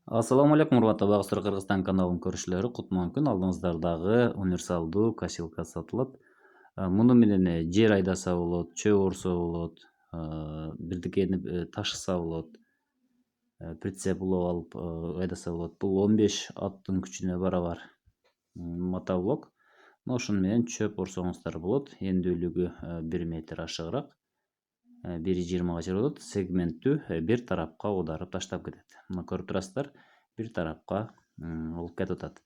Ассаламу алейкум, урматтуу Багыстыр Кыргызстан каналынын көрүүчүлөрү. Кутман күн, алдыңыздардагы универсалдуу косилка сатылат. Муну менен жер айдаса болот, чөп орсо болот, бирдикени ташыса болот, прицеп улап алып айдаса болот. Бул 15 аттын күчүнө барабар мотоблок. Ошону менен чөп орсоңуздар болот. Эндүүлүгү 1 метр ашыгыраак. 1,20 чейин болот. Сегменттүү бир тарапка аударып таштап кетет. Мына көрүп турасыздар, бир тарапка болуп кетип атат.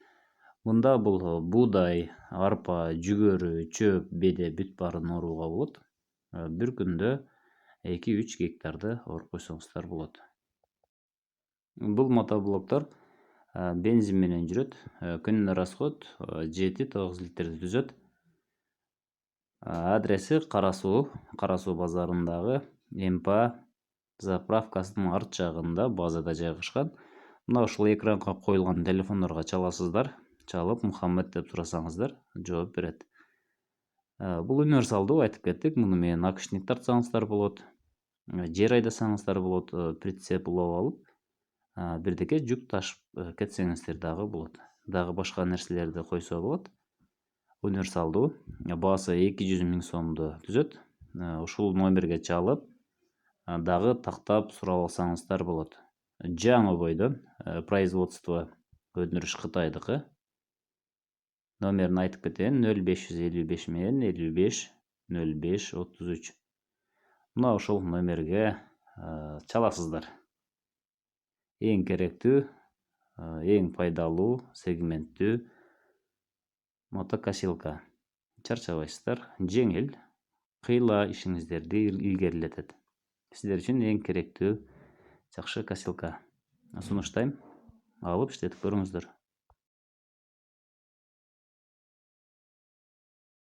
Мында бул буудай, арпа, жүгөрү, чөп, беде бүт баарын орууга болот. Бир күндө 2-3 гектарды оруп койсоңуздар болот. Бул мотоблоктор бензин менен жүрөт. Күнүнө расход 7-9 литрди түзөт. Адреси Кара Суу базарындагы МПА заправкасынын арт жагында базада жайгашкан. Мына ушул экранга коюлган телефондорго чаласыздар. Чалып Мухаммед деп сурасаңыздар, жооп берет. Бул универсалдуу айтып кеттик. Муну менен акшник тартсаңыздар болот. Жер айдасаңыздар болот, прицеп улап алып, бирдеке жүк ташып кетсеңиздер дагы болот. Дагы башка нерселерди койсо болот. Универсалдуу, баасы 200 000 сомду түзөт. Ушул номерге чалып, дагы тактап сурап алсаңыздар болот. Жаңы бойдон, производство өндүрүш Кытайдыкы. Номерин айтып кетейин: 0555 менен 55 05 33. Мына ушул номерге чаласыздар. Эң керектүү, эң пайдалуу, сегменттүү мотокосилка. Чарчабайсыздар, жеңил, кыйла ишиңиздерди илгерилетет. Сиздер үчүн эң керектүү жакшы косилка сунуштайм. Алып иштетип көрүңүздөр.